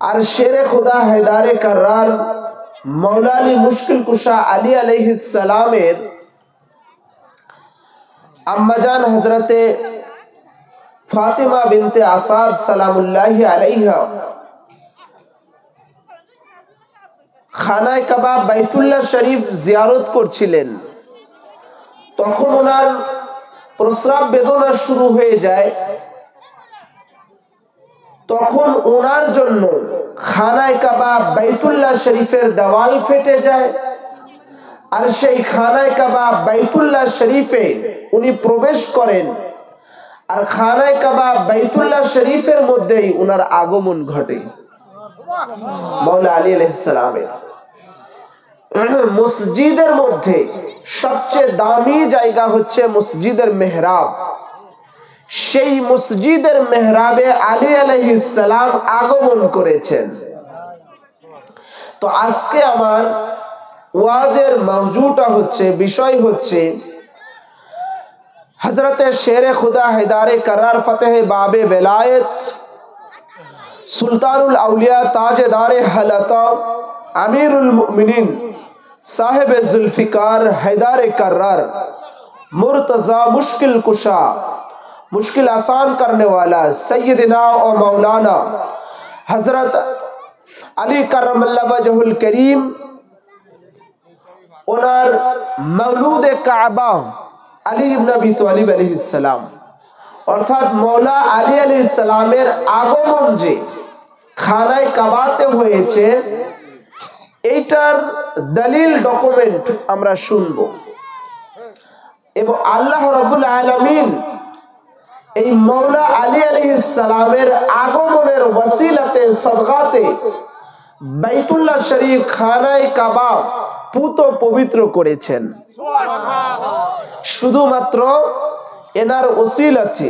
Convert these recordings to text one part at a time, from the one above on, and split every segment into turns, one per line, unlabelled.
আর শেরে খুদা হেদারে কার্রার মৌলা আলী মুশকিল কুশা আলী আলাইহিস সালামের আম্মাজান হযরতে ফাতিমা বিনতে আসাদ সালামুল্লাহি আলাইহা খানায় কাবা বাইতুল্লাহ শরীফ জিয়ারত করছিলেন। তখন ওনার প্রস্রাব বেদনা শুরু হয়ে যায়। তখন ওনার জন্য খানায় কাবা বাইতুল্লাহ শরীফের দেওয়াল ফেটে যায়। আর সেই খানায় কাবা বাইতুল্লাহ শরীফে উনি প্রবেশ করেন। আর খানায় কাবা বাইতুল্লাহ শরীফের মধ্যেই ওনার আগমন ঘটে মৌলা আলী আলাইহিস সালামের। মসজিদের মধ্যে সবচেয়ে দামি জায়গা হচ্ছে মসজিদের মেহরাব। সেই মসজিদের মেহরাবে আলী আলাইহিস সালাম আগমন করেছেন। তো আজকে আমার ওয়াজের মওজুটা হচ্ছে, বিষয় হচ্ছে হযরতে শেরে খুদা হেদারে কারার ফতেহ বাবে বেলায়েত সুলতানুল আউলিয়া তাজদারে হালাতা আমিরুল মুমিনিন साहिब जुल्फिकार हैदार कर्रार मुर्तजा मुश्किल कुशा मुश्किल आसान करने वाला सैयदना और मौलाना हजरत अली करमल्लाहु वजहुल करीम ओनार मौलूद काबा अली इब्न अबी तालिब अलैहिस सलाम अर्थात मौला अली अलैहिस सलामेर আগমন যে খানায় কাবাতে হয়েছে এইটার দলিল ডকুমেন্ট আমরা শুনব। এবং আল্লাহ রাব্বুল আলামিন এই মৌলা আলী আলাইহিস সালামের আগমনের ওসিলাতে সদকাতে বাইতুল্লাহ শরীফ খানায় কাবা পুত পবিত্র করেছেন শুধুমাত্র এনার ওসিলাতে।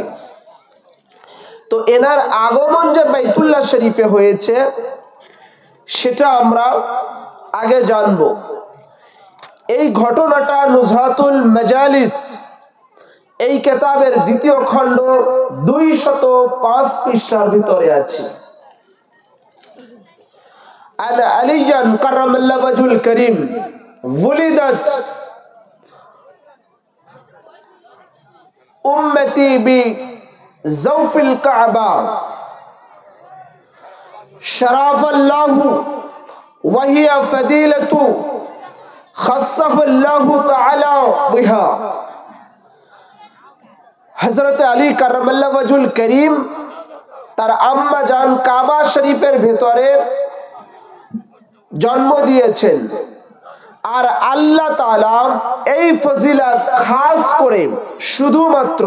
তো এনার আগমন যে বাইতুল্লাহ শরীফে হয়েছে সেটা আমরা আগে জানবো। এই ঘটনাটা নুজহাতুল মাজালিস এই কিতাবের দ্বিতীয় খণ্ড 205 পৃষ্ঠার ভিতরে আছে। আন আলিয়ান কারামাল্লাহু ওয়াজহুল করিম ওয়ালিদাত উম্মতি বি জাওফিল কাবা শরাফাল্লাহু وهي فضيلة خصف الله تعالى بها হযরত আলী কারামাল্লাহু ওয়াজহুল করিম তার আম্মা জান কাবা শরীফের ভিতরে জন্ম দিয়েছেন। আর আল্লাহ তাআলা এই ফজিলত খাস করে শুধুমাত্র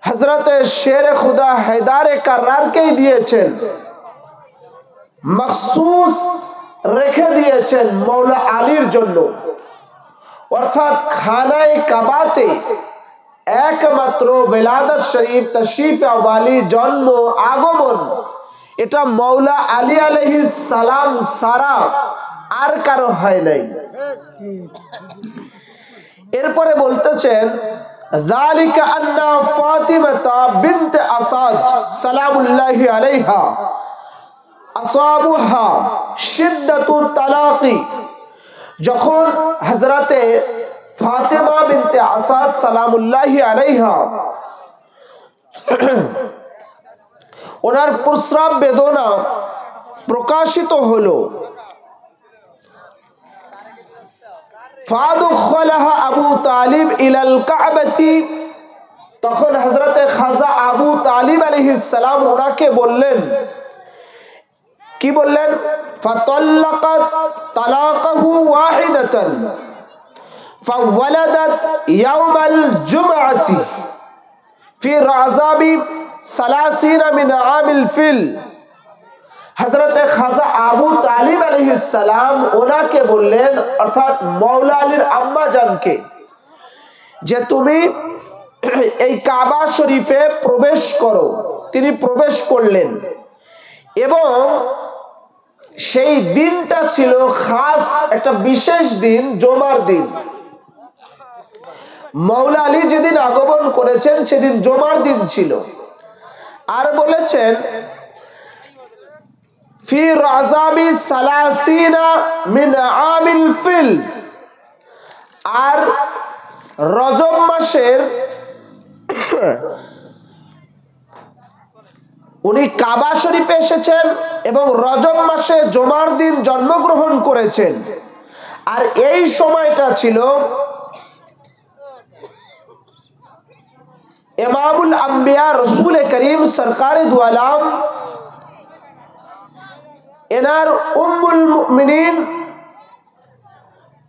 হযরত শেরে খুদা হেদারে কার্রারকেই দিয়েছেন, মখসুস রেখে দিয়েছেন মৌলা আলীর জন্য। অর্থাৎ খানায় কাবাতে একমাত্র বেলাদত শরীফ তশরিফ আওয়ালি জন্ম আগমন এটা মৌলা আলী আলাইহিস সালাম সারা আর কারো হয় নাই। এরপরে বলতেছেন যালিকা আন্না ফাতিমাতা বিনত আসাদ সালামুল্লাহি আলাইহা আসাবুহা শিদ্দাতুত তালাকি। যখন হযরতে ফাতিমা বিনতে আসাদ সালামুল্লাহি আলাইহা ওনার প্রস্রাব বেদনা প্রকাশিত হলো, ফাদখালাহা আবু তালিব ইলাল কাবাতি, তখন হযরতে খাজা আবু তালিব আলাইহিস সালাম ওনাকে বললেন, কি বললেন? ফাতাল্লাকাত তালাকাহু ওয়াহিদাতান ফাওয়ালাদাত ইয়াউমাল জুমআতি ফি রাযাবি 30 মিন আমিল ফিল। হযরতে খাজা আবু তালিব আলাইহিস সালাম ওনাকে বললেন, অর্থাৎ মৌলা আলীর আম্মা জানকে, যে তুমি এই কাবা শরীফে প্রবেশ করো। তিনি প্রবেশ করলেন এবং সেই দিনটা ছিল খাস একটা বিশেষ দিন, জুমার দিন। মৌলা আলী যেদিন আগমন করেছেন সেদিন জুমার দিন ছিল। আর বলেছেন ফি রাজাবি সালাসিনা মিন আমিল ফিল, আর রজব মাসের উনি কাবা শরীফে এসেছেন এবং রজব মাসে জুমার দিন জন্মগ্রহণ করেছেন। আর এই সময়টা ছিল ইমামুল আম্বিয়া রসুল করিম সরকারে দু আলম এনার উম্মুল মুমিনিন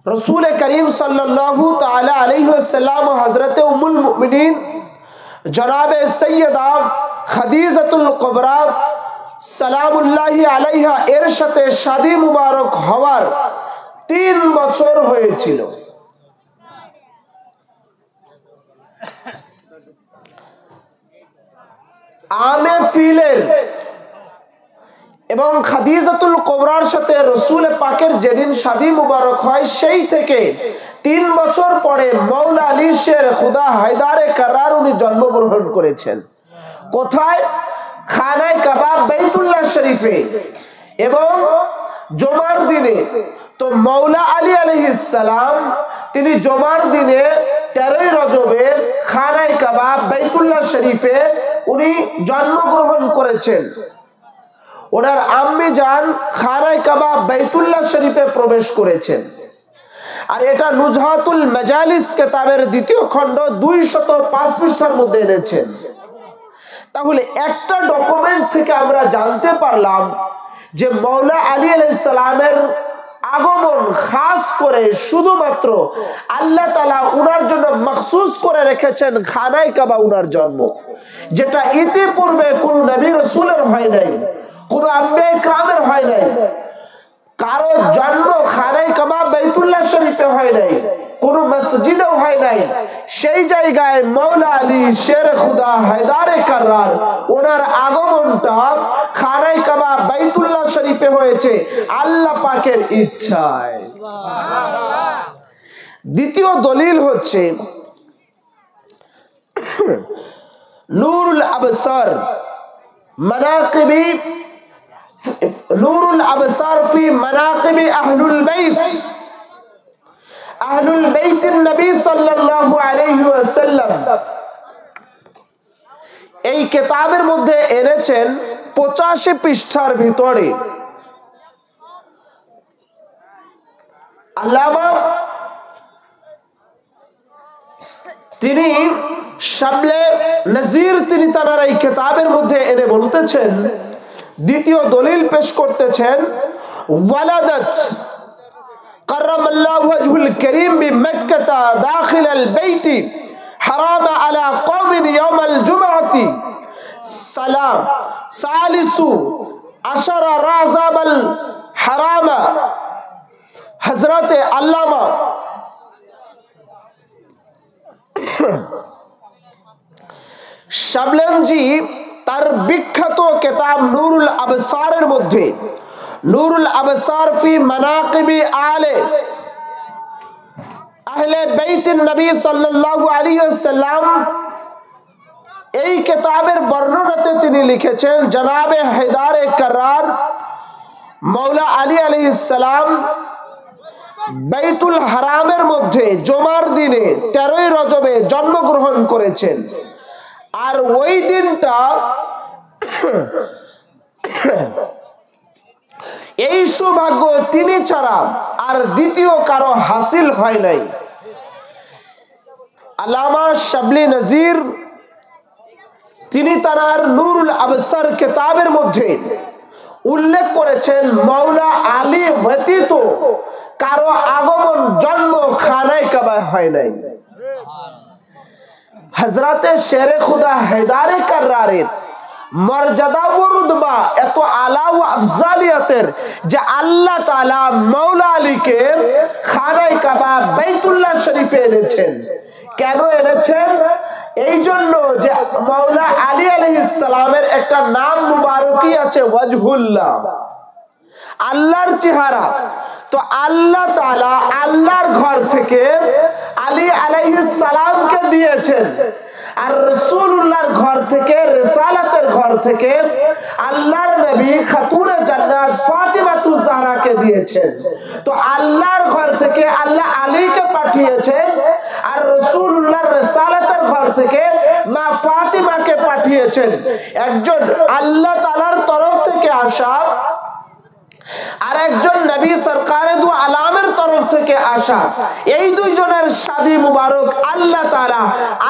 রসুল করিম সাল্লাল্লাহু তাআলা আলাইহি ওয়াসাল্লাম হযরত উম্মুল মুমিনিন জনাবে সৈয়দা খাদিজাতুল কুবরা সালামুল্লাহি আলাইহা এর সাথে শাদী মুবারক হওয়ার 3 বছর হয়েছিল। আমে ফিলের এবং খাদিজাতুল কুবরার সাথে রসুল পাকের যেদিন শাদী মুবারক হয় সেই থেকে 3 বছর পরে মৌলা আলী শের খুদা হায়দারে কাররার উনি জন্মগ্রহণ করেছেন। কোথায়? খানায় কাবা বাইতুল্লাহ শরীফে এবং জুমার দিনে। তো মৌলা আলী আলাইহিস সালাম তিনি জুমার দিনে 13ই রজবে খানায় কাবা বাইতুল্লাহ শরীফে উনি জন্মগ্রহণ করেছেন। ওনার আম্মি জান খানায় কাবা বাইতুল্লাহ শরীফে প্রবেশ করেছেন। আর এটা নুজহাতুল মাজালিস কিতাবের 2য় খণ্ড 205 পৃষ্ঠার মধ্যে এনেছেন। তাহলে একটা ডকুমেন্ট থেকে আমরা জানতে পারলাম যে মৌলা আলী আলাইহিস সালামের আগমন খাস করে শুধুমাত্র আল্লাহ তাআলা উনার জন্য মখসুস করে রেখেছেন খানায় কাবা উনার জন্ম, যেটা ইতিপূর্বে কোন নবী রাসূলের হয় নাই, কোন আম্বিয়া ইকরামের হয় নাই, কারো জন্ম খানায় কাবা বাইতুল্লাহ শরীফে হয় নাই, কোন মসজিদেও হয় নাই। সেই জায়গায় মৌলা আলী শের খুদা হায়দারে কাররার ওনার আগমনটা খানায় কাবা বাইতুল্লাহ শরীফে হয়েছে আল্লাহ পাকের ইচ্ছায়। দ্বিতীয় দলিল হচ্ছে নূরুল আবসার মানাকিবি নূরুল আবসার ফি মানাকিবি আহলুল বাইত, আহলুল বাইতের নবী সাল্লাল্লাহু আলাইহি ওয়াসাল্লাম। এই কিতাবের মধ্যে এনেছেন 85 পৃষ্ঠার ভিতরে আল্লামা তিনি শাবলে নজির তিনি তার এই কিতাবের মধ্যে এনে বলতেছেন, দ্বিতীয় দলিল পেশ করতেছেন, ওয়ালাদাত কাররামাল্লাহু ওয়াজহুল কারীম বিমক্কা দাখিলাল বাইতি হারাম আলা কওমিন ইয়াউমাল জুমআতি সালাম সালিসু আশারা রাজাবাল হারামা। হযরতে আল্লামা শাবলানজি তার বিখ্যাত কিতাব নূরুল আবসারের মধ্যে নূরুল আবসার ফি মানাকিবি আহলে বাইতিন নবী সাল্লাল্লাহু আলাইহি ওয়াসাল্লাম এই কিতাবের বর্ণনাতে তিনি লিখেছেন, জনাবে হায়দারে কাররার মৌলা আলী আলাইহিস সালাম বাইতুল হারামের মধ্যে জুমার দিনে 13ই রজবে জন্মগ্রহণ করেছেন। আর ওই দিনটা এই সৌভাগ্য তিনি ছাড়া আর দ্বিতীয় কারো হাসিল হয় নাই। আল্লামা শাবলি নজির তিনি তার নূরুল আবসার কিতাবের মধ্যে উল্লেখ করেছেন, মৌলা আলী ব্যতীত কারো আগমন জন্ম খানায় কাবা হয় নাই। হযরতে শেরে খুদা হায়দারে কাররারের মর্যাদা ও রুতবা এত আলা ও আফজালিয়াতের যে আল্লাহ তাআলা মৌলা আলীকে খানায় কাবা বাইতুল্লাহ শরীফে এনেছেন। কেন এনেছেন? এই জন্য যে মৌলা আলী আলাইহিস সালামের একটা নাম মুবারকই আছে ওয়াজহুল্লাহ, আল্লাহর চেহারা। তো আল্লাহ তাআলা আল্লাহর ঘর থেকে আলী আলাইহিস সালামকে দিয়েছেন। আর রাসূলুল্লাহর ঘর থেকে, রিসালাতের ঘর থেকে আল্লাহর নবী খাতুনে জান্নাত ফাতিমাতুজ জাহরাকে দিয়েছেন। তো আল্লাহর ঘর থেকে আল্লাহ আলীকে পাঠিয়েছেন, আর রাসূলুল্লাহর রিসালাতের ঘর থেকে মা ফাতিমাকে পাঠিয়েছেন। একজন আল্লাহ তাআলার তরফ থেকে আসা, আর একজন নবী সরকারে দু আলামের তরফ থেকে আসা। এই দুইজনের শাদী মুবারক আল্লাহ তাআলা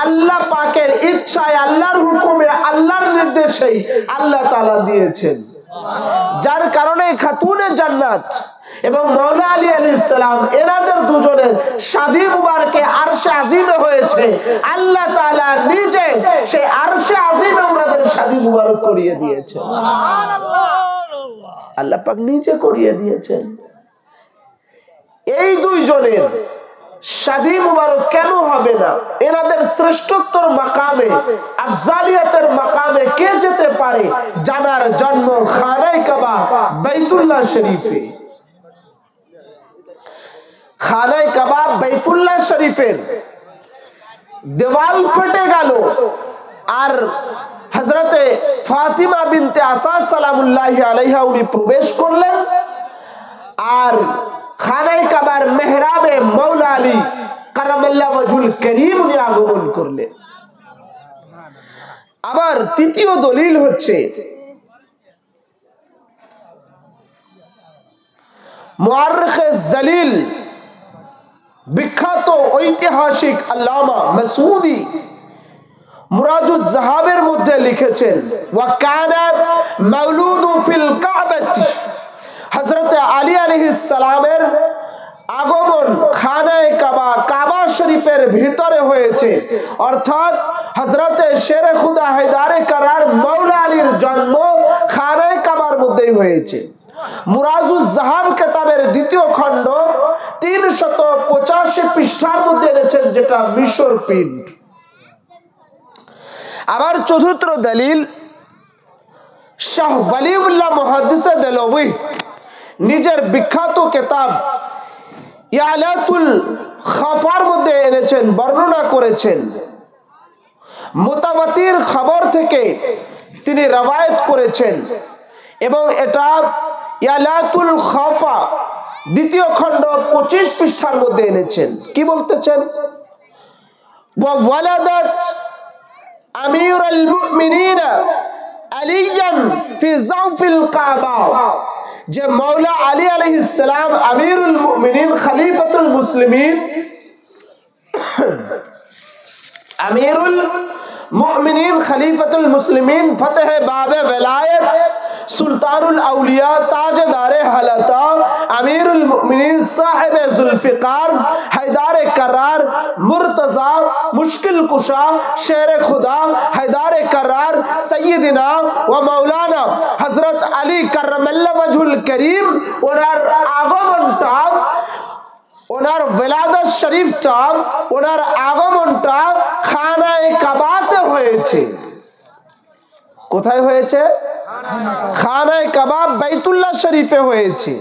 আল্লাহ পাকের ইচ্ছায়, আল্লাহর হুকুমে, আল্লাহর নির্দেশেই আল্লাহ তাআলা দিয়েছেন। যার কারণে খাতুনে জান্নাত এবং মাওলা আলী আলাইহিস সালাম এনাদের দুজনের শাদী মুবারকে আরশে আজিমে হয়েছে। আল্লাহ তাআলা নিজে সেই আরশে আজিমে ওনাদের শাদী মুবারক করিয়ে দিয়েছেন। সুবহানাল্লাহ, আল্লাহ পাক নিজে করিয়ে দিয়েছেন। এই দুইজনের শাদী মুবারক কেন হবে না? এনাদের শ্রেষ্ঠত্বর মাকামে, আফজালিয়াতের মাকামে কে যেতে পারে জানার জন্ম খানায়ে কাবা বাইতুল্লাহ শরীফে। খানায়ে কাবা বাইতুল্লাহ শরীফের দেওয়াল ফেটে গেল, আর হযরতে ফাতিমা বিনতে আসাদ সালামুল্লাহি আলাইহা উনি প্রবেশ করলেন, আর খানায়ে কাবার মেহরাবে মাওলা আলী কারামাল্লাহু ওয়াজহুল কারীম উনি আগমন করলেন। আবার তৃতীয় দলিল হচ্ছে মুআররিখে জালিল বিখ্যাত ঐতিহাসিক আল্লামা মাসউদি মুরাজুজ জাহাবের মধ্যে লিখেছেন, ওয়া কানা মাউলুদু ফিল কাবাতি, হযরত আলী আলাইহিস সালামের আগমন খানায়ে কাবা, কাবা শরীফের ভিতরে হয়েছে। অর্থাৎ হযরত শেরে খুদা হায়দারে কারার মাওলা আলীর জন্ম খানায়ে কাবার মধ্যেই হয়েছে। মুরাজুজ জাহাব কিতাবের দ্বিতীয় খণ্ড 385 পৃষ্ঠার মধ্যে এনেছেন, যেটা মিশর প্রিন্ট। আবার চতুর্থ দলিল শাহ ওয়ালিউল্লাহ মুহাদ্দিসে দেলওয়ি নিজের বিখ্যাত কিতাব ইয়ালাতুল খাফার মধ্যে এনেছেন, বর্ণনা করেছেন। মুতাওয়াতির খবর থেকে তিনি রওয়ায়াত করেছেন, এবং এটা ইয়ালাতুল খাফা দ্বিতীয় খণ্ড 25 পৃষ্ঠার মধ্যে এনেছেন। কি বলতেছেন? ওয়া ওয়ালাদাত আমিরুল মুমিনিন আলিয়ান ফি জাওফিল কাবা, যে মাওলা আলী আলাইহিস সালাম আমিরুল মুমিনিন খলিফাতুল মুসলিমিন, আমিরুল মুমিনিন খলিফাতুল মুসলিমিন ফতহে বাবে ওলায়াত সুলতানুল আউলিয়া তাজদারে হালাতা আমিরুল মুমিনিন সাহেবে জুলফিকার হায়দারে কারার মুর্তজা মুশকিল কুশা শেরে খুদা হায়দারে কারার সৈয়দিনা ওয়া মাওলানা হযরত আলী কাররামাল্লাহু ওয়াজহুল কারীম, ওনার আগমনটা, ওনার ওলাদত শরীফটা, ওনার আগমনটা খানায়ে কাবাতে হয়েছে। কোথায় হয়েছে? খানায়ে কাবা বাইতুল্লাহ শরীফে হয়েছে।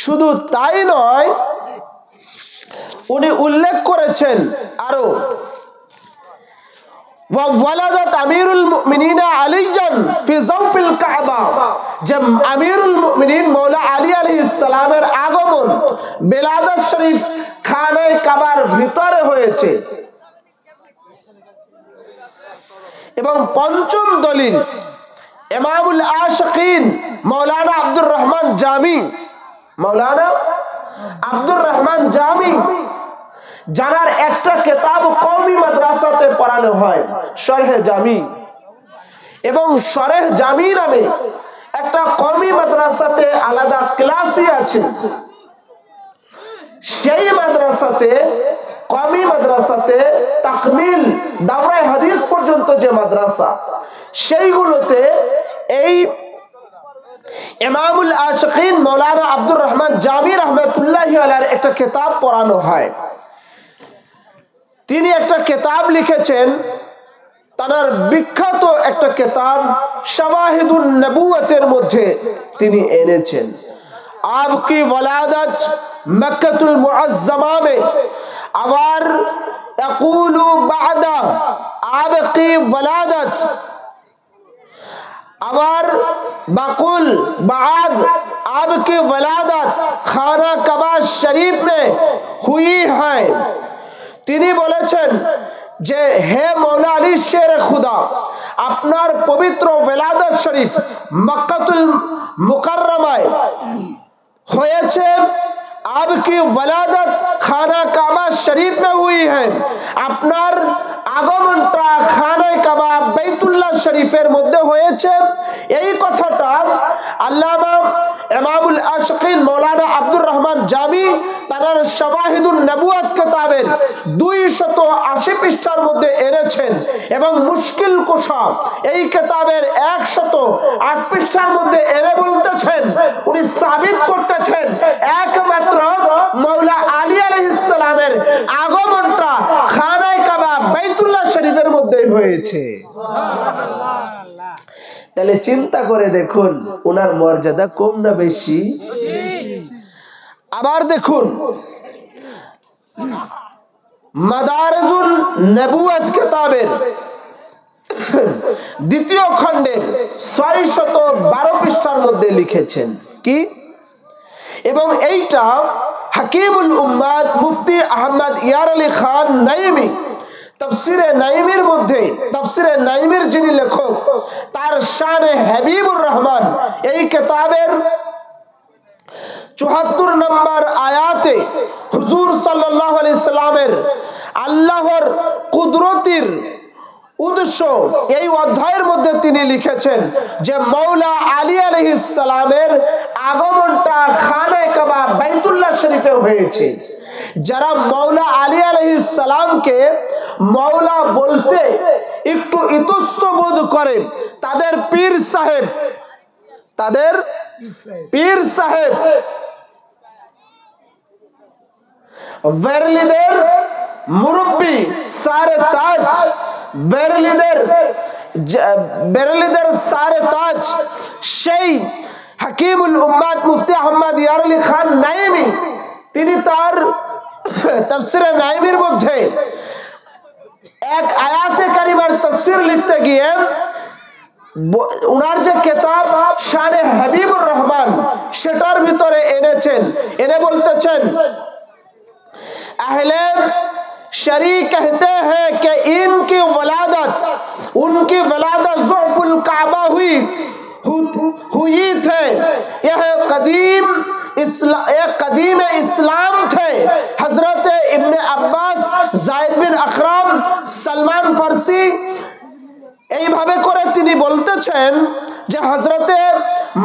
শুধু তাই নয়, উনি উল্লেখ করেছেন আরো, ওয়া ওয়ালাদাত আমিরুল মুমিনিন আলিয়ান ফি জাওফিল কাবা, যে আমিরুল মুমিনিন মাওলা আলী আলাইহিস সালামের আগমন বেলাদত শরীফ খানায়ে কাবার ভিতরে হয়েছে। এবং পঞ্চম দলিল ইমামুল আশিকিন মাওলানা আব্দুর রহমান জামি, মাওলানা আব্দুর রহমান জামি, যার একটা কিতাব কওমি মাদ্রাসাতে পড়ানো হয়, শরহে জামি, এবং শরহ জামি নামে একটা কওমি মাদ্রাসাতে আলাদা ক্লাসই আছে। সেই মাদ্রাসাতে, কওমি মাদ্রাসাতে তাকমিল দাওরায়ে হাদিস পর্যন্ত যে মাদ্রাসা, সেইগুলোতে এই ইমামুল আশিকিন মাওলানা আব্দুর রহমান জামি রহমাতুল্লাহি আলাইহির একটা কিতাব পড়ানো হয়। তিনি একটা কিতাব লিখেছেন, তার বিখ্যাত একটা কিতাব শাওয়াহিদুন নবুওয়াতের মধ্যে তিনি এনেছেন, आपकी वलादत मक्कातुल मुअज्जमा में, अवार अक़ूलु बादा आपकी वलादत আবার বাকুল বাদ आपकी वलादत खाना काबा शरीफ में हुई है। তিনি বলেছেন যে হে মৌলা আলী শের খুদা, আপনার পবিত্র ওয়ালাদত শরীফ মক্কাতুল মুকাররমায় হয়েছে। आपकी वलादत खाना काबा शरीफ में हुई है। আপনার আগমনটা খানায়ে কাবা বাইতুল্লাহ শরীফের মধ্যে হয়েছে। এই কথাটা আল্লামা ইমামুল আশিকিন মাওলানা আব্দুর রহমান জামি তার শাওয়াহিদুন নবুওয়াত কিতাবের 280 পৃষ্ঠার মধ্যে এনেছেন এবং মুশকিল কুশা এই কিতাবের 108 পৃষ্ঠার মধ্যে এনে বলতেছেন, উনি সাবিত করতেছেন একমাত্র মাওলা আলী আলাইহিস সালামের আগমনটা খানায়ে কাবা বাইতুল্লাহ শরীফের মধ্যেই হয়েছে। সুবহানাল্লাহ। তাহলে চিন্তা করে দেখুন ওনার মর্যাদা কম না বেশি? আবার দেখুন মাদারিজুন নবুওয়াত কিতাবের দ্বিতীয় খণ্ডের 612 পৃষ্ঠার মধ্যে লিখেছেন কি, এবং এইটা হাকিমুল উম্মাত মুফতি আহমদ ইয়ার আলী খান নাইমি তাফসিরে নাইমির মধ্যে, তাফসিরে নাইমির যিনি লেখক তার শানে হাবিবুর রহমান এই কিতাবের 74 নম্বর আয়াতে হুজুর সাল্লাল্লাহু আলাইহি সাল্লামের আল্লাহর কুদরতির উদ্দেশ্য এই অধ্যায়ের মধ্যে তিনি লিখেছেন যে মাওলা আলী আলাইহিস সালামের আগমনটা খানায়ে কাবা বাইতুল্লাহ শরীফে হয়েছে। যারা মাওলা আলী আলাইহিস সালামকে মাওলা বলতে একটু ইতস্ত বোধ করে, তাদের পীর সাহেব, তাদের পীর সাহেব বেরলিদের মুরব্বি সারে তাজ, বেরলিদের সারে তাজ সেই হাকিমুল উম্মাত মুফতি আহমদ ইয়ার আলী খান নাইমি তিনি তার তাফসিরে নাইমির মধ্যে এক আয়াতে কারিমার তাফসির লিখতে গিয়ে উনার যে কিতাব শানে হাবিবুর রহমান সেটার ভিতরে এনেছেন, এনে বলতেছেন अहले शरी कहते हैं कि इनकी वलादत, उनकी वलादत ज़ुफ़ुल काबा हुई थे। यह कदीम इस्लाम थे। हजरत इब्न अब्बास, जायद बिन अकरम, सलमान फारसी এইভাবে করে তিনি বলতেছেন যে হযরতে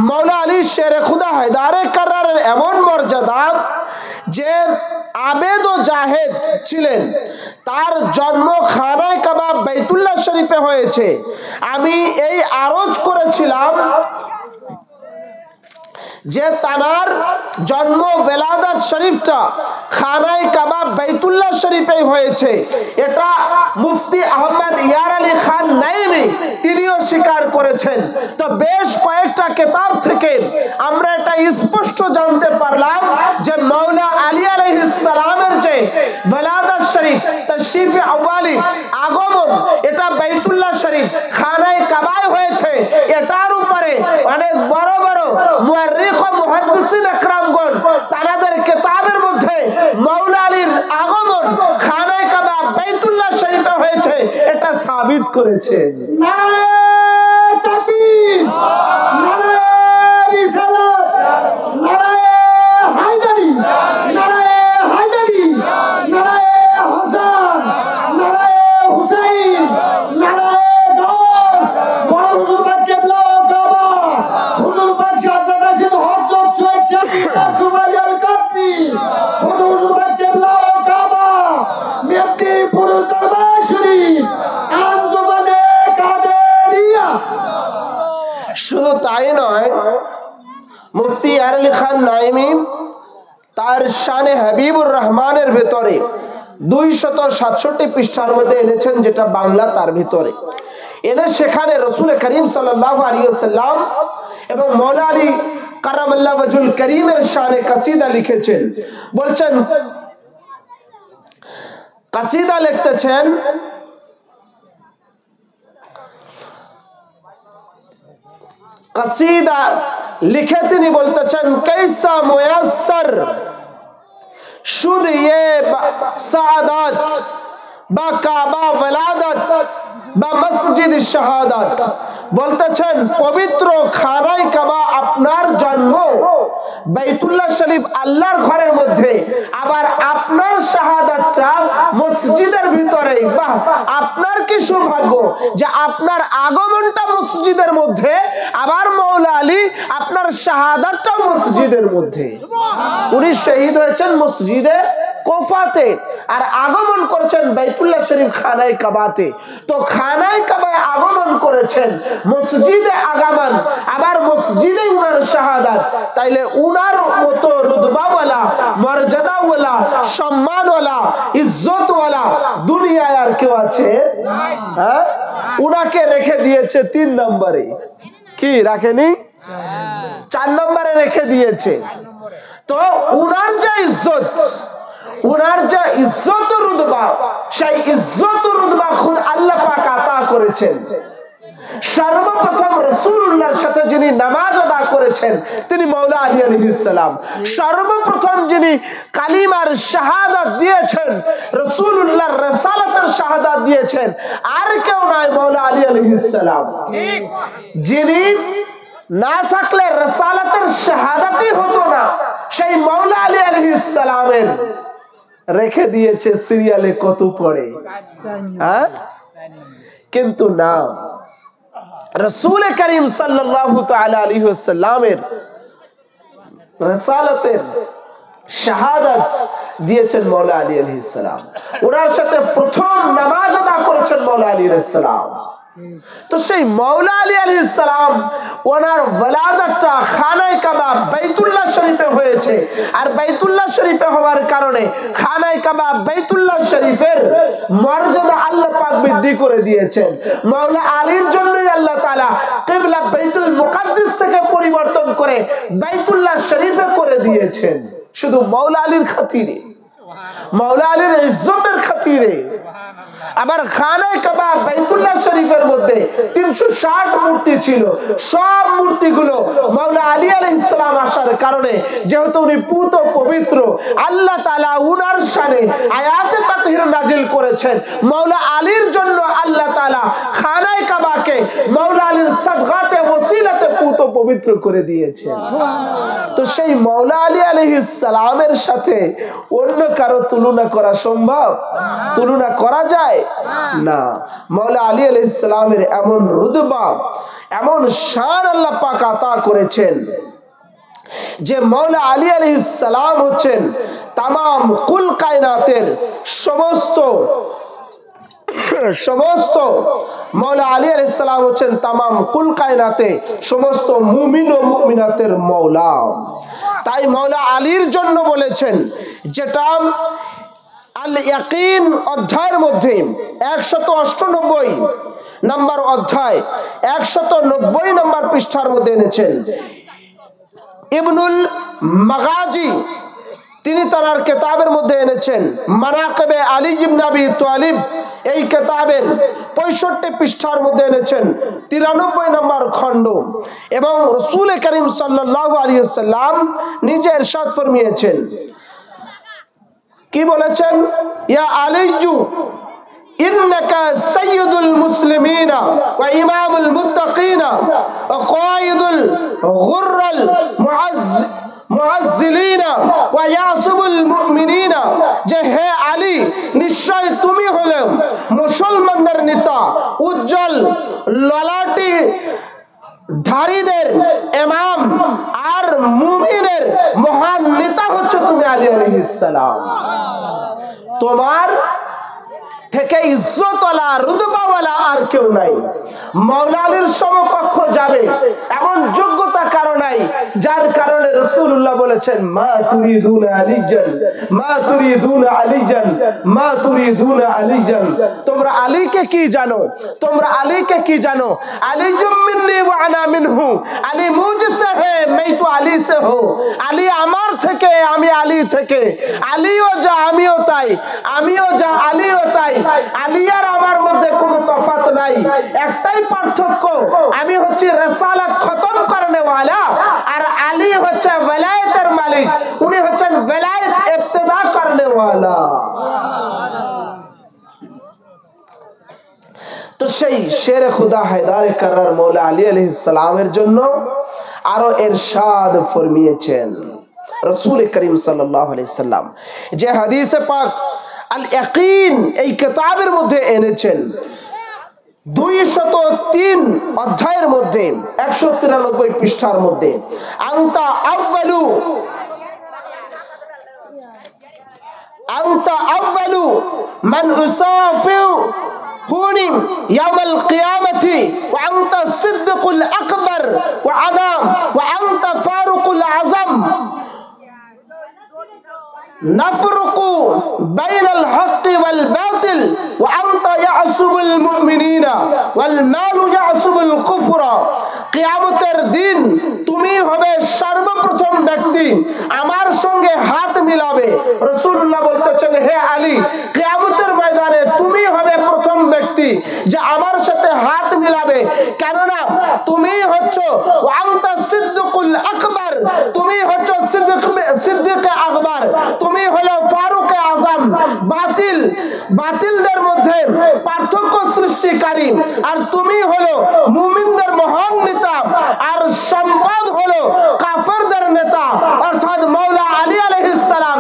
মাওলা আলী শের খুদা হায়দারে কাররারের এমন মর্যাদা যে আবেদ ও জাহেদ ছিলেন, তার জন্ম খানায়ে কাবা বাইতুল্লাহ শরীফে হয়েছে। আমি এই আরজ করেছিলাম যে তানার জন্ম ওয়ালাদত শরীফটা খানায়ে কাবা বাইতুল্লাহ শরীফে হয়েছে, এটা মুফতি আহমদ ইয়ার আলী খান নাইমি তিনিও স্বীকার করেছেন। তো বেশ কয়েকটা কিতাব থেকে আমরা এটা স্পষ্ট জানতে পারলাম যে মাওলা আলী আলাইহিস সালামের যে ওয়ালাদত শরীফ তাশরিফে আউয়ালি আগমন এটা বাইতুল্লাহ শরীফ খানায়ে কাবায় হয়েছে, এটার উপরে অনেক বড় বড় মুআররিখ ও মুহাদ্দিসিন আকরামগণ তাদের কিতাবের মধ্যে মাওলা আলীর আগমন খানায়ে কাবা বাইতুল্লাহ শরীফে হয়েছে এটা সাবিত করেছে। নারায়ে তাকবীর, নারায়ে রিসালাত, নারায়ে হায়দারি, নারায়ে হায়দারি, নারায়ে হাসান, নারায়ে হুসাইন, নারায়ে গাউস, বড় হুজুর পাক কেবলা কাবা, হুজুর পাক শাহাদাত রাশিদ হক জব চুয়েচ্ছা সুবাইল কাদনি, হুজুর পাক কেবলা কাবা, মেদিনীপুর দরবার শরীফ, আঞ্জুমানে কাদেরিয়া। শুধু তাই নয়, মুফতি ইয়ার আলী খান নাইমি তার শানে হাবিবুর রহমানের ভিতরে 267 পৃষ্ঠার মধ্যে এনেছেন, যেটা বাংলা তার ভিতরে এনে সেখানে রাসূল করিম সাল্লাল্লাহু আলাইহি ওয়াসাল্লাম এবং মাওলা আলী কারামাল্লাহু ওয়াজহুল করিমের শানে কাসিদা লিখেছেন। বলছেন, কাসিদা লিখতেছেন কসিদা লিখে তিনি বলতেছেন, कैसा मुयस्सर शुद्ध ये सादत बा काबा वलादत बा मस्जिद शहादत। বলতেছেন পবিত্র খানায় কাবা আপনার জন্ম, বাইতুল্লাহ শরীফ আল্লাহর ঘরের মধ্যে, আবার আপনার শাহাদাতটা মসজিদের ভিতরে। বাহ, আপনার কি সৌভাগ্য যে আপনার আগমনটা মসজিদের মধ্যে, আবার মাওলা আলী আপনার শাহাদাতটাও মসজিদের মধ্যে। উনি শহীদ হয়েছেন মসজিদে কোফাতে আর আগমন করেছেন বাইতুল্লাহ শরীফ খানায় কাবাতে। তো খানায় কাবায় আগমন করেছেন, মসজিদে আগমন, আবার মসজিদে উনার শাহাদাত। তাইলে উনার মতো রুতবাওয়ালা, মর্যাদাওয়ালা, সম্মানওয়ালা, ইজ্জতওয়ালা দুনিয়ায় আর কেউ আছে? হ্যাঁ, উনাকে রেখে দিয়েছে 3 নম্বরে। কি রাখেনি? 4 নম্বরে রেখে দিয়েছে। তো উনার যে ইজ্জত, উনার যে ইজ্জত রুতবা, সেই ইজ্জত রুতবা খুদ আল্লাহ পাক আতা করেছেন। সর্বপ্রথম রাসূলুল্লাহর সাথে যিনি নামাজ আদা করেছেন তিনি মাওলা আলী আলাইহিস সালাম। সর্বপ্রথম যিনি কালিমার শাহাদাত দিয়েছেন, রাসূলুল্লাহর রিসালাতের শাহাদাত দিয়েছেন, আর কেউ নয়, মাওলা আলী আলাইহিস সালাম। যিনি না থাকলে রিসালাতের শাহাদাতই হতো না, সেই মাওলা আলী আলাইহিস সালামের রেখে দিয়েছে সিরিয়ালে কত পড়ে। হ্যাঁ, কিন্তু না, রাসূল করিম সাল্লাল্লাহু তাআলা আলাইহি ওয়াসাল্লামের রিসালাতের শাহাদাত দিয়েছেন মাওলা আলী আলাইহিস সালাম। ওনার সাথে প্রথম নামাজ আদা করেছেন মাওলা আলী আলাইহিস সালাম। তো সেই মাওলা আলী আলাইহিস সালাম ওনার ওয়ালাদাতটা খানায় কাবা বাইতুল্লাহ শরীফে হয়েছে। আর বাইতুল্লাহ শরীফে হওয়ার কারণে খানায় কাবা বাইতুল্লাহ শরীফের মর্যাদা আল্লাহ পাক বৃদ্ধি করে দিয়েছেন। মাওলা আলীর জন্যই আল্লাহ তাআলা কিবলা বাইতুল মুকাদ্দাস থেকে পরিবর্তন করে বাইতুল্লাহ শরীফে করে দিয়েছেন, শুধু মাওলা আলীর খাতিরে, মাওলা আলীর ইজ্জতের খাতিরে। আবার খানায় কাবা বাইতুল্লাহ শরীফের মধ্যে 360 মূর্তি ছিল। সব মূর্তিগুলো মাওলা আলী আলাইহিস সালাম আসার কারণে, যেহেতু উনি পুত পবিত্র, আল্লাহ তাআলা উনার শানে আয়াতে তাতহীর নাজিল করেছেন। মাওলা আলীর জন্য আল্লাহ তাআলা খানায় কাবাকে মাওলা আলীর সাদগাতে ওসিলাতে পুত পবিত্র করে দিয়েছেন। তো সেই মাওলা আলী আলাইহিস সালামের সাথে অন্য কারো তুলনা করা সম্ভব? তুলনা করা যায় না। মাওলা আলী আলাইহিস সালামের এমন রুতবা, এমন শান আল্লাহ পাক আতা করেছেন যে মাওলা আলী আলাইহিস সালাম হচ্ছেন তামাম কুল কায়নাতের সমস্ত মাওলা আলী আলাইহিস সালাম হচ্ছেন তামাম কুল কায়নাতে সমস্ত মুমিন ও মুমিনাতের মাওলা। তাই মাওলা আলীর জন্য বলেছেন, যেটা আল ইয়াকিন অধ্যায়ের মধ্যে 198 নম্বর অধ্যায় 190 নম্বর পৃষ্ঠার মধ্যে এনেছেন ইবনুল মাগাজি, তিনি তার কিতাবের মধ্যে এনেছেন মানাকিবে আলী ইবনে আবি তালিব। এই কিতাবের 65 পৃষ্ঠার মধ্যে এনেছেন 93 নম্বর খণ্ড। এবং রাসূল করিম সাল্লাল্লাহু আলাইহি ওয়াসাল্লাম নিজে ইরশাদ ফরমিয়েছেন, কি বলেছেন? ইয়া আলিয়্যু ইন্নাকা সাইয়্যিদুল মুসলিমিনা ওয়া ইমামুল মুত্তাকিনা ওয়া কায়িদুল গুররাল মুআজ্জিলিনা ওয়া ইয়াসুবুল মুমিনিনা। যে হে আলী, নিশ্চয় তুমি হলে মুসলমানদের নেতা, উজ্জ্বল ললাটি ধারীদের ইমাম, আর মুমিনের মহান নেতা হচ্ছে তুমি আলী আলাইহিস সালাম। তোমার থেকে ইজ্জতওয়ালা, রুতবাওয়ালা আর কেউ নাই। মাওলা আলীর সমকক্ষ যাবে এমন যোগ্যতা কারো নাই, যার কারণে রাসূলুল্লাহ বলেছেন, মা তুরিদুনা আলিজান, মা তুরিদুনা আলিজান, মা তুরিদুনা আলিজান। তোমরা আলীকে কি জানো? তোমরা আলীকে কি জানো? আলী মিন্নি ওয়া আনা মিনহু, আলী মুঝসে হে मैं तो আলী সে হু। আলী আমার থেকে, আমি আলী থেকে। আলীও যা আমিও তাই, আমিও যা আলীও তাই। আলী আর আমার মধ্যে কোনো তফাৎ নাই, একটাই পার্থক্য, আমি হচ্ছে রিসালাত খতম তো সেই শের খুদা হায়দার কাররার মৌলা আলী আলাইহিস সালামের জন্য আরো ইরশাদ ফরমিয়েছেন রাসূল করিম সাল্লাল্লাহু আলাইহি সাল্লাম, যে হাদিসে পাক আল ইয়াকিন এই কিতাবের মধ্যে এনেছেন 203 অধ্যায়ের মধ্যে 193 পৃষ্ঠার মধ্যে, আনতা আউয়ালু মান উসাফিউ হুনি ইয়াউমাল কিয়ামাতি ওয়া আনতা সিদ্দিকুল আকবার ওয়া আনতা ফারুকুল আযম নাফরুকু বাইনাল হক্কি ওয়াল বাতিল ওয়া আনতা ইয়াসুবুল মুমিনিনা ওয়াল মালু ইয়াসুবুল কুফরা। কিয়ামতের দিন তুমি হবে সর্বপ্রথম ব্যক্তি আমার সঙ্গে হাত মিলাবে। রাসূলুল্লাহ বলতেছেন, হে আলী, কিয়ামতের ময়দানে তুমি হবে প্রথম ব্যক্তি যে আমার সাথে হাত মিলাবে, কেননা তুমি হচ্ছো ওয়া আনতা সিদ্দিকুল আকবার, তুমি হচ্ছো সিদ্দিক আকবর, তুমি হলো ফারুক আজম, বাতিলদের মধ্যে পার্থক্য সৃষ্টিকারী, আর তুমি হলো মুমিনদের মহান নেতা, আর সম্পদ হলো কাফেরদের নেতা অর্থাৎ মৌলা আলী আলাইহিস সালাম।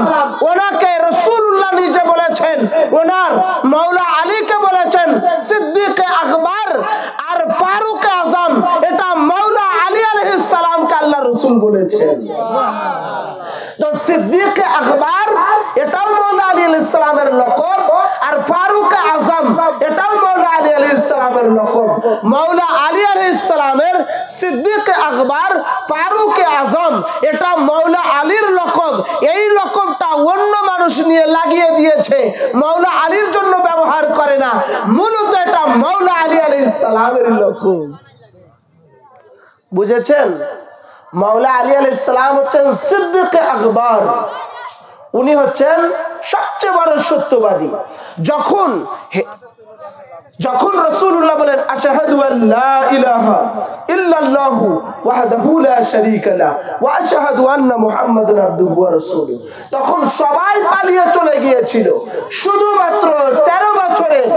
ওনাকে রাসূলুল্লাহ নিজে বলেছেন, ওনার মৌলা আলীকে বলেছেন সিদ্দিক আকবর আর ফারুক আজম, এটা মৌলা আলী আলাইহিস সালামকে আল্লাহর রাসূল বলেছেন। তো সিদ্দিক আকবর এটাও মৌলা আলী আলাইহিস সালামের লকব, আর ফারুক আজম এটাও মৌলা আলী আলাইহিস সালামের লকব। মৌলা আলী আলাইহিস সালামের সিদ্দিক আকবর, ফারুক আজম এটা মৌলা আলীর লকব। এই লকবটা অন্য মানুষ নিয়ে লাগিয়ে দিয়েছে, মৌলা আলীর জন্য ব্যবহার করে না, মূলত এটা মৌলা আলী আলাইহিস সালামের লকব। বুঝেছেন? মৌলা আলী আলাইহিস সালাম হচ্ছেন সিদ্দিক আকবর, উনি হচ্ছেন সবচেয়ে বড় সত্যবাদী। যখন রাসূলুল্লাহ বলেন আশহাদু আল্লা ইলাহা ইল্লাল্লাহু ওয়াহদাহু লা শারীকা লাহু ওয়া আশহাদু আন্না মুহাম্মাদান আবদুহু ওয়া রাসূলুহু, তখন সবাই পালিয়ে চলে গিয়েছিল। শুধুমাত্র 13 বছরের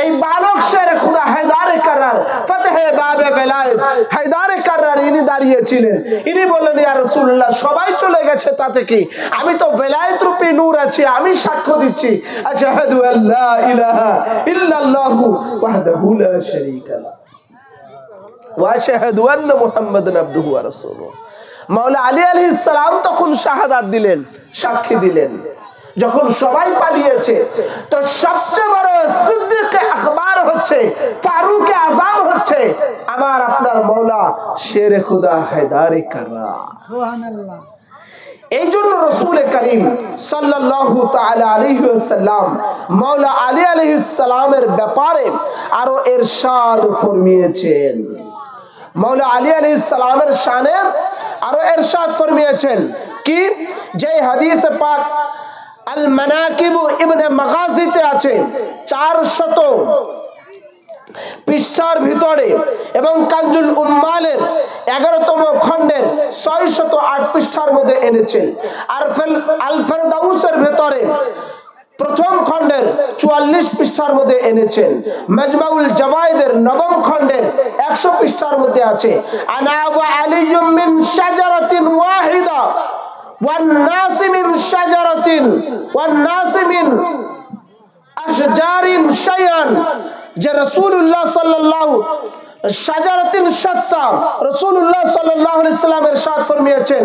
এই বালক শের খুদা হায়দার কাররার ফতহে বাবে বেলায়েত হায়দার কাররার ইনি দাঁড়িয়েছিলেন। ইনি বললেন, ইয়া রাসূলুল্লাহ, সবাই চলে গেছে তাতে কি, আমি তো বেলায়েত রূপী নূর আছি, আমি সাক্ষ্য দিচ্ছি আশহাদু আল্লা ইলাহা ইল্লাল্লাহু ওয়াহদাহু লা শারীকা লাহু ওয়া আশহাদু আন্না মুহাম্মাদান আবদুহু ওয়া রাসূলুহু। মাওলা আলী আলাইহিস সালাম তখন শাহাদাত দিলেন, সাক্ষী দিলেন। যখন সবাই পালিয়েছে, তো সবচেয়ে বড় সিদ্দিক আকবর হচ্ছে, ফারুক আজম হচ্ছে আমার আপনার মাওলা শের খুদা হায়দার কাররার। সুবহানাল্লাহ। এই জন্য রাসূল করিম সাল্লাল্লাহু তাআলা আলাইহি ওয়াসাল্লাম মাওলা আলী আলাইহিস সালামের ব্যাপারে আরো ইরশাদ ফরমিয়েছেন। মাওলা আলী আলাইহিস সালামের শানে আরো ইরশাদ ফরমিয়েছেন কি, যে হাদিসে পাক আল মানাকিব ইবনে মাগাজিতে আছে 400 পৃষ্ঠার ভিতরে, এবং কানজুল উম্মালের 11তম খণ্ডের 608 পৃষ্ঠার মধ্যে এনেছেন। আর আল ফেরদাউসের ভিতরে প্রথম খণ্ডের 44 পৃষ্ঠার মধ্যে এনেছেন। মাজমাউল জাওয়াইদের 9ম খণ্ডের 100 পৃষ্ঠার মধ্যে আছে। আনা ওয়া আলিয়ুম মিন শাজারাতিন ওয়াহিদা ওয়ান নাস মিন শাজারাতিন ওয়ান নাস মিন আশজারিন শায়ান, যে রাসূলুল্লাহ সাল্লাল্লাহু শাজারাতিন শাত্তা, রাসূলুল্লাহ সাল্লাল্লাহু আলাইহি সাল্লামের ইরশাদ ফরমিয়েছেন,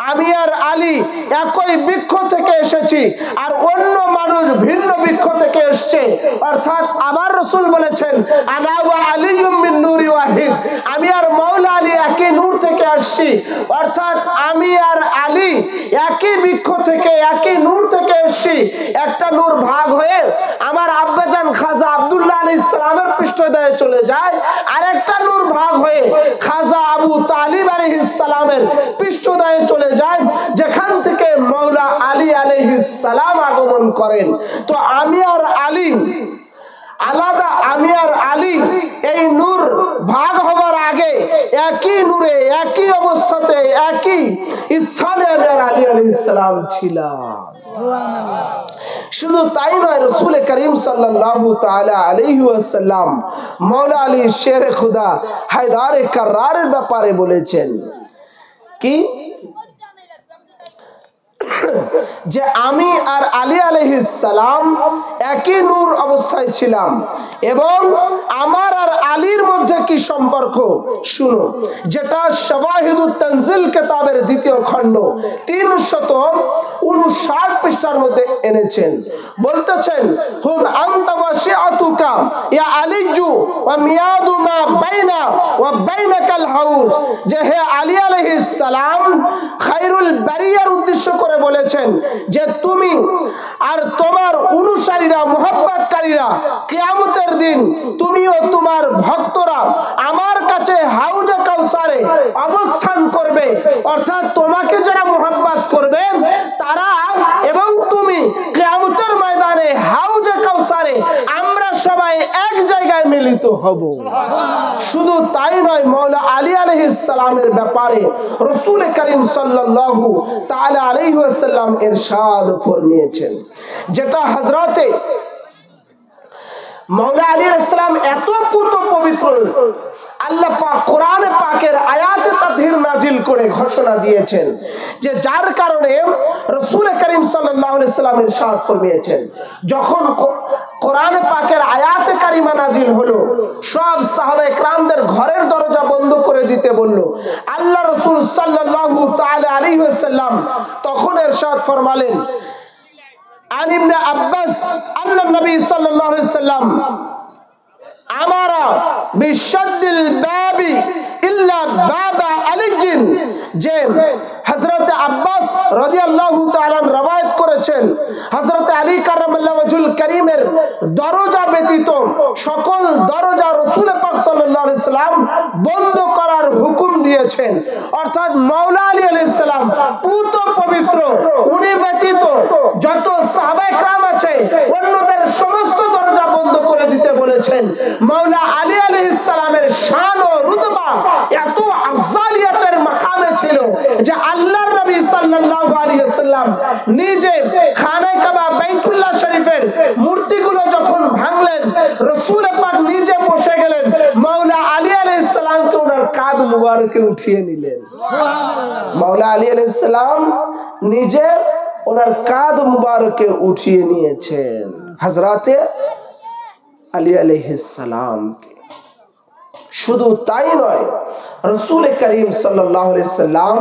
আমি আর আলী একই বৃক্ষ থেকে এসেছি আর অন্য মানুষ ভিন্ন বৃক্ষ থেকে এসেছে। অর্থাৎ আবার রাসূল বলেছেন, আনা ওয়া আলিয়ুম মিন নূরি ওয়াহিদ, আমি আর মাওলা আলী একই নূর থেকে আসছি। অর্থাৎ আমি আর আলী একই বৃক্ষ থেকে, একই নূর থেকে এসেছি। একটা নূর ভাগ হয়ে আমার আব্বাজান খাজা আব্দুল্লাহ আলাইহিস সালামের পৃষ্ঠদেশে চলে যায়, আর একটা নূর ভাগ হয়ে খাজা আবু তালিব আলাইহিস সালামের পৃষ্ঠদেশে চলে যায়, যেখান থেকে মাওলা আলী আলাইহিস সালাম আগমন করেন। তো আমি আর আলী আলাদা আমি আর আলী এই নূর ভাগ হবার আগে একই নূরে একই অবস্থাতে একই স্থানে আমি আর আলী আলাইহিস সালাম ছিলাম। শুধু তাই নয়, রাসূল করিম সাল্লাল্লাহু তাআলা আলাইহি ওয়াসাল্লাম মাওলা আলী শের খুদা হায়দারে কাররারের ব্যাপারে বলেছেন কি, যে আমি আর আলী আলাইহিস সালাম একই নূর অবস্থায় ছিলাম এবং আমার আর আলীর মধ্যে কি সম্পর্ক শুনো, যেটা শাওয়াহিদুত তানজিল কিতাবের দ্বিতীয় খণ্ড 359 পৃষ্ঠার মধ্যে এনেছেন। বলতেছেন হুম আনতা ওয়া শিআতুকা ইয়া আলিজু ওয়া মিয়াদু মা বাইনা ওয়া বাইনাকাল হাউজ, যে হে আলী আলাইহিস সালাম খায়রুল বারিয়ার উদ্দেশ্য করে বলেছেন যে তুমি আর তোমার অনুসারীরা মুহাব্বতকারীরা কিয়ামতের দিন তুমিও তোমার ভক্তরা আমার কাছে হাউজে কাউসারে অবস্থান করবে, অর্থাৎ তোমাকে যারা মুহাব্বত করবে তারা এবং তুমি কিয়ামতের ময়দানে হাউজে কাউসারে আমরা সবাই এক জায়গায় মিলিত হব। শুধু তাই নয়, মাওলা আলী আলাইহিস সালামের ব্যাপারে রাসূল করিম সাল্লাল্লাহু তাআলা আলাইহি ওয়াসাল্লাম ইরশাদ ফরমিয়েছেন, যেটা হযরতে মাওলা আলী আলাইহিস সালাম এত পুত পবিত্র, আল্লাহ পাক কোরআন পাকের আয়াতে তাদহির নাজিল করে ঘোষণা দিয়েছেন, যে যার কারণে রাসূল করিম সাল্লাল্লাহু আলাইহি ওয়াসাল্লাম ইরশাদ ফরমিয়েছেন, যখন কোরআন পাকের আয়াতে কারিমা নাজিল হলো সব সাহাবায়ে কেরামদের ঘরের দরজা বন্ধ করে দিতে বলল, আল্লাহ রাসূল সাল্লাল্লাহু তাআলা আলাইহি ওয়াসাল্লাম তখন ইরশাদ ফরমালেন আন ইবনে আব্বাস আন্না নবী সাল্লাল্লাহু আলাইহি ওয়াসাল্লাম আমারা বিশাদ্দিল বাবি ইল্লা বাবা আলিজিন, যে হযরত আব্বাস রাদিয়াল্লাহু তাআলা রওয়ায়াত করেছেন হযরত আলী কারামাল্লাহু ওয়াজহুল কারীমের দরজা ব্যতীত সকল দরজা রাসূল পাক সাল্লাল্লাহু আলাইহি সাল্লাম বন্ধ করার হুকুম দিয়েছেন। অর্থাৎ মাওলা আলী আলাইহিস সালাম পুত পবিত্র, উনি ব্যতীত যত সাহাবায়ে কেরাম আছে অন্যদের সমস্ত দরজা বন্ধ করে দিতে বলেছেন। মাওলা আলী আলাইহিস সালামের শান ও রুতবা এত আফজালিয়াতের মাকামে ছিল যে আল্লাহর নবী সাল্লাল্লাহু আলাইহি ওয়াসাল্লাম নিজে খানায়ে কাবা বাইতুল্লাহ শরীফের মূর্তিগুলো যখন ভাঙলেন, রাসূল পাক নিজে বসে গেলেন, মাওলা আলী আলাইহিস সালামকে ওনার কাঁধ মুবারকে উঠিয়ে নিলেন। সুবহানাল্লাহ, মাওলা আলী আলাইহিস সালাম নিজে ওনার কাঁধ মুবারকে উঠিয়ে নিয়েছেন হযরতে আলী আলাইহিস সালামকে। শুধু তাই নয়, রাসূল করিম সাল্লাল্লাহু আলাইহি সাল্লাম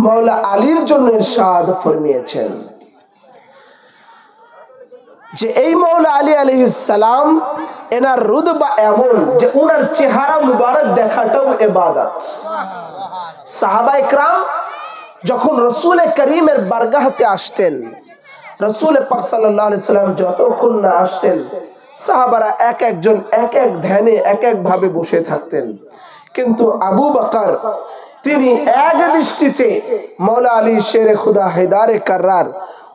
মাওলা আলীর জন্য ইরশাদ ফরমিয়েছেন যে এই মাওলা আলী আলাইহিস সালাম এনার রুতবা এমন যে ওনার চেহারা মুবারক দেখাটাও ইবাদত। সাহাবায়ে কেরাম যখন রাসূল করিমের বারগাহতে আসতেন, রাসূল পাক সাল্লাল্লাহু আলাইহি সাল্লাম যতক্ষণ না আসতেন সাহাবারা এক একজন এক এক ধ্যানে এক এক ভাবে বসে থাকতেন, কিন্তু আবু বকর তিনি এক দৃষ্টিতে মাওলা আলী শেরে খুদা হায়দারে কাররার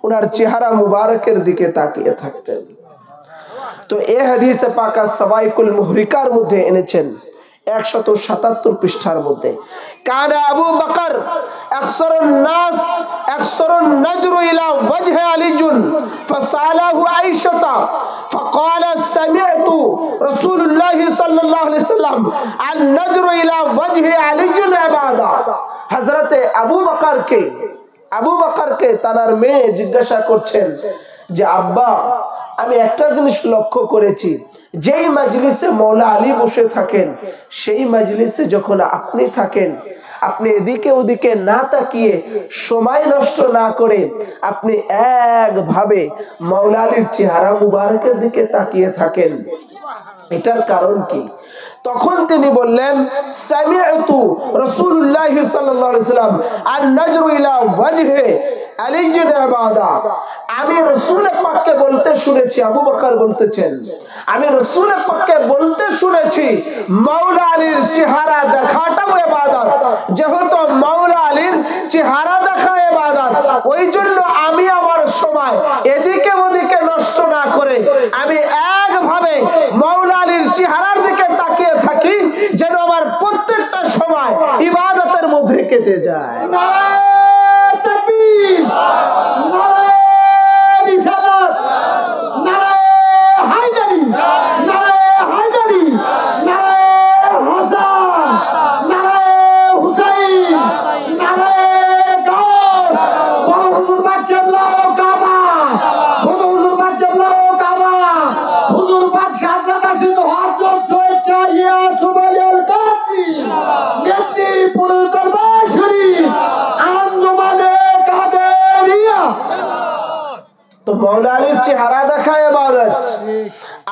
ওনার চেহারা মুবারকের দিকে তাকিয়ে থাকতেন। তো এই হাদিসে পাকা সওয়াইকুল মুহরিকার মধ্যে এনেছেন 177 পৃষ্ঠার মধ্যে, কানা আবু বকর আকসারুন নাস আকসারুন নজরু ইলা ওয়াজহি আলিজুন ফাসালাহু আয়েশা فقال سمعت رسول الله صلى الله عليه وسلم النظر الى وجه علي عباده। হযরত আবু বকরকে তার মেয়ে জিজ্ঞাসা করছেন যে আব্বা, আমি একটা জিনিস লক্ষ্য করেছি, যেই মাজলিসে মাওলা আলী বসে থাকেন সেই মাজলিসে যখন আপনি থাকেন, আপনি এদিকে ওদিকে না তাকিয়ে সময় নষ্ট না করে আপনি একভাবে মাওলা আলীর চেহারা মুবারকের দিকে তাকিয়ে থাকেন, এটার কারণ কি? তখন তিনি বললেন সামিআতু রাসূলুল্লাহ সাল্লাল্লাহু আলাইহি ওয়াসাল্লাম আন-নাজরু ইলা ওয়াজহি আলী ইবাদা। আমি রাসূল পাককে বলতে শুনেছি, আবু বকর বলতেছেন, আমি রাসূল পাককে বলতে শুনেছি মাওলা আলীর চেহারা দেখাটাও ইবাদত। যেহেতু মাওলা আলীর চেহারা দেখা ইবাদত, ওই জন্য আমি আমার সময় এদিকে ওদিকে নষ্ট না করে আমি একভাবে মাওলা আলীর চেহারার দিকে তাকিয়ে থাকি, যেন আমার প্রত্যেকটা সময় ইবাদতের মধ্যে কেটে যায়। নারায়ে তাকবীর, নারায়ে রিসালাত, নারায়ে হায়দারি, নারায়ে হায়দারি, নারায়ে হাসান, নারায়ে হুসাইন, নারায়ে গাউস, হুজুর পাক কেবলা ও কাবা, হুজুর পাক কেবলা ও কাবা, হুজুর পাক শাহজাদা হযরত হয়েছে ইয়া সুবহানাল কাদি মেদিনীপুর দরবার শরীফ আঞ্জুমানে কাদেরিয়া। তো মাওলা আলীর চেহারা দেখা ইবাদত।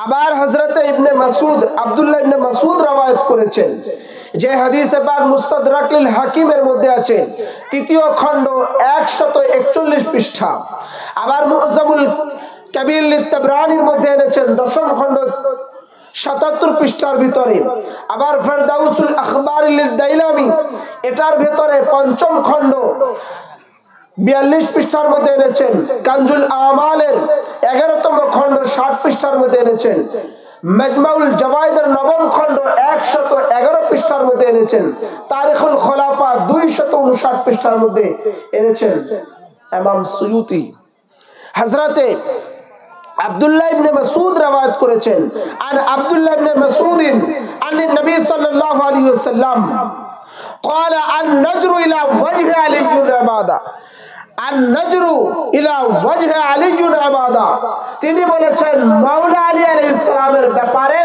আবার হযরত ইবনে মাসউদ, আব্দুল্লাহ ইবনে মাসউদ রওয়ায়াত করেছেন, যে হাদিসে পাক মুস্তাদরাক লিল হাকিমের মধ্যে আছে, তৃতীয় খণ্ড 141 পৃষ্ঠা। আবার মুআজ্জামুল কাবীর লিত তাবরানীর মধ্যে এনেছেন দশম খণ্ড 77 পৃষ্ঠার ভিতরে। আবার ফেরদাউসুল আখবার লিল দাইলামি এটার ভিতরে পঞ্চম খণ্ড 42 পৃষ্ঠার মধ্যে এনেছেন। কানজুল আমালের 11তম খণ্ড 60 পৃষ্ঠার মধ্যে এনেছেন। মাজমাউল জাওয়াইদের নবম খণ্ড 111 পৃষ্ঠার মধ্যে এনেছেন। তারিখুল খোলাফা 259 পৃষ্ঠার মধ্যে এনেছেন ইমাম সুয়ুতি। হযরতে আব্দুল্লাহ ইবনে মাসউদ রওয়ায়াত করেছেন, আন আব্দুল্লাহ ইবনে মাসউদ আন নবী সাল্লাল্লাহু আলাইহি ওয়াসাল্লাম قال النجر الى وجه علي عباده النجر الى وجه علي عباده। তিনি বলেছেন মাওলা আলী আলাইহিস সালামের ব্যাপারে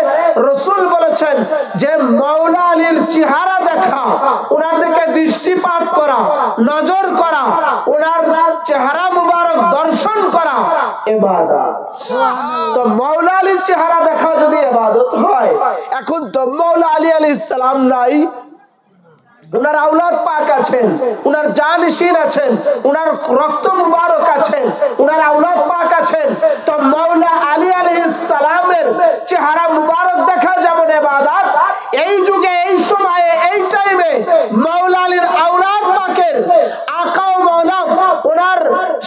রাসূল বলেছেন যে মাওলা আলীর চেহারা দেখা, ওনার দিকে দৃষ্টিপাত করা, নজর করা, ওনার চেহারা মুবারক দর্শন করা ইবাদত। তো মাওলা আলীর চেহারা দেখা যদি ইবাদত হয়, এখন তো মাওলা আলী আলাইহিস সালাম নাই, উনার আওলাদ পাক আছেন, উনার জানিশিন আছেন, উনার রক্ত মুবারক আছেন, উনার আওলাদ পাক আছেন। তো মাওলা আলী আলাইহিস সালামের চেহারা মুবারক দেখা যেমন ইবাদত, এই যুগে, এই সময়ে, এই টাইমে মাওলা আলীর আওলাদ পাকের আকা ও মাওলা, ওনার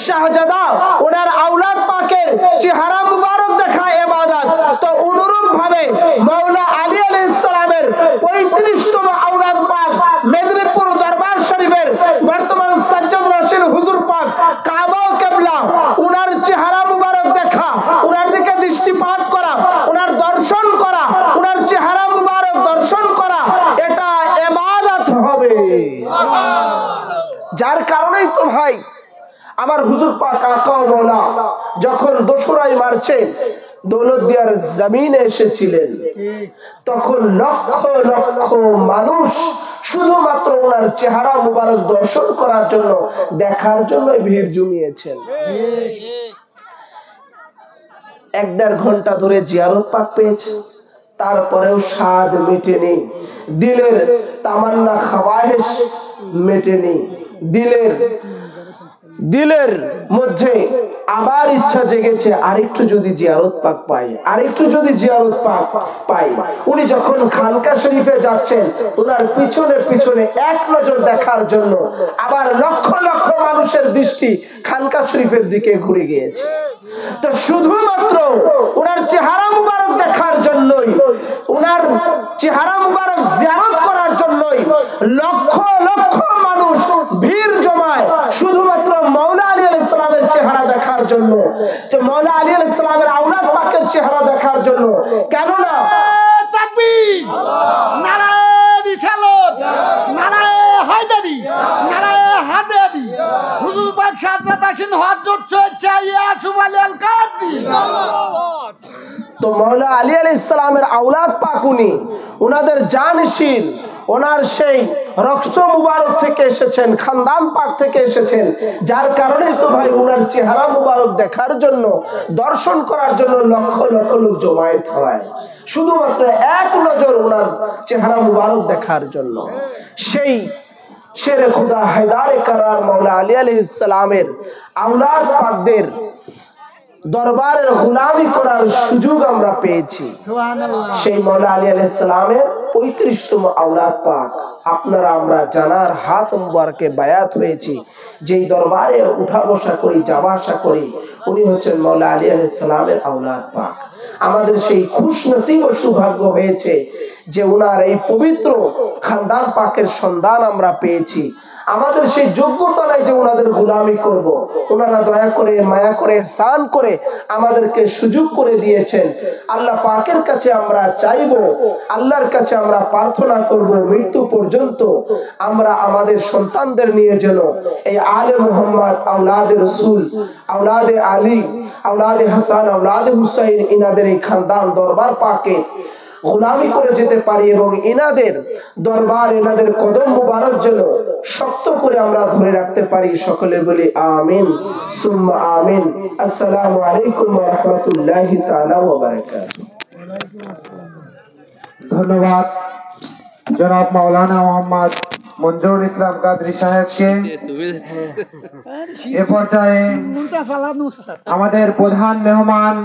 শাহজাদা, ওনার আওলাদ পাকের চেহারা মুবারক দেখা ইবাদত। তো অনুরূপ ভাবে মাওলা আলী আলাইহিস সালামের 35তম আওলাদ পাক মেদিনীপুর দরবার শরীফের বর্তমান সাজ্জাদ রাশিদ হুজুর পাক কাবা ও কিবলা, উনার চেহারা মুবারক দেখা, উনার দিকে দৃষ্টিপাত করা, উনার দর্শন করা, উনার চেহারা মুবারক দর্শন করা, এটা ইবাদত হবে। যার কারণেই তো ভাই আমার হুজুর পাক আকা ও মাওলা যখন দোসরাই মার্চে দৌলতদিয়ার জমিনে এসেছিলেন, তখন লক্ষ লক্ষ মানুষ শুধুমাত্র ওনার চেহারা মুবারক দর্শন করার জন্য, দেখার জন্য ভিড় জমিয়েছেন। 1-1.5 ঘন্টা ধরে জিয়ারত পাক পেয়েছে, তারপরেও স্বাদ মেটেনি, দিলের তামান্না খাওয়াহিশ মেটেনি, দিলের মধ্যে আবার ইচ্ছা জেগেছে আরেকটু যদি জিয়ারত পাক পাই, আরেকটু যদি জিয়ারত পাক পাই। উনি যখন খানকা শরীফে যাচ্ছেন, ওনার পিছনে পিছনে এক নজর দেখার জন্য আবার লক্ষ লক্ষ মানুষের দৃষ্টি খানকা শরীফের দিকে ঘুরে গিয়েছে। তো শুধুমাত্র ওনার চেহারা মুবারক দেখার জন্যই, ওনার চেহারা মুবারক জিয়ারত করার জন্যই লক্ষ লক্ষ মানুষ ভিড় জমায় শুধুমাত্র মাওলা আলী আলাইহিস সালামের চেহারা দেখার জন্য, যে মাওলা আলী আলাইহিস সালামের আওলাদ পাকের চেহারা দেখার জন্য। কেন না? তাকবীর, নারায়ে রিসালাত, নারায়ে হায়দারি, নারায়ে হায়দারি, হুজুর পাক শাহজাদা হযরত ইয়া সুবহানাল কাদি। তো মাওলা আলী আলাইহিস সালামের আওলাদ পাক উনি, ওনাদের জানিশিন, ওনার সেই রক্ত মুবারক থেকে এসেছেন, খানদান পাক থেকে এসেছেন। যার কারণে তো ভাই ওনার চেহারা মুবারক দেখার জন্য, দর্শন করার জন্য লক্ষ লক্ষ লোক জমায়েত হয়, শুধুমাত্র এক নজর ওনার চেহারা মুবারক দেখার জন্য। সেই শেরে খুদা হায়দারে কারার মাওলা আলী আলাইহিস সালামের আওলাদ পাকদের দরবারের গোলামি করার সুযোগ আমরা পেয়েছি। সেই মাওলা আলী আলাইহিস সালামের 35তম আওলাদ পাক আপনারা আমরা জানার হাত মুবারকে বায়াত হয়েছি, যেই দরবারে উঠা বসা করি, যাওয়া আসা করি, উনি হচ্ছেন মাওলা আলী আলাইহিস সালামের আওলাদ পাক। আমাদের সেই খুশ নসিব ও সৌভাগ্য হয়েছে যে ওনার এই পবিত্র খানদান পাকের সন্ধান আমরা পেয়েছি। আমাদের সেই যোগ্যতা নাই যে ওনাদের গোলামি করব। ওনারা দয়া করে মায়া করে ইহসান করে আমাদেরকে সুযোগ করে দিয়েছেন। আল্লাহ পাকের কাছে আমরা চাইবো, আল্লাহর কাছে আমরা প্রার্থনা করব মৃত্যু পর্যন্ত আমরা আমাদের সন্তানদের নিয়ে যেন এই আলে মুহাম্মদ আওলাদে রসুল, আওলাদে আলী, আওলাদে হাসান, আওলাদে হুসাইন ইনাদের এই খানদান দরবার পাকে গোলামি করে যেতে পারি এবং ইনাদের দরবার, ইনাদের কদম মুবারক যেন শক্ত করে আমরা ধরে রাখতে পারি। সকলে বলি আমিন সুম্মা আমিন। আসসালামু আলাইকুম ওয়া রাহমাতুল্লাহি তাআলা ওয়া বারাকাতুহু।
ধন্যবাদ জনাব মাওলানা মোহাম্মদ মঞ্জুরুল ইসলাম কাদরি সাহেবকে। এ পর্যায়ে আমাদের প্রধান মেহমান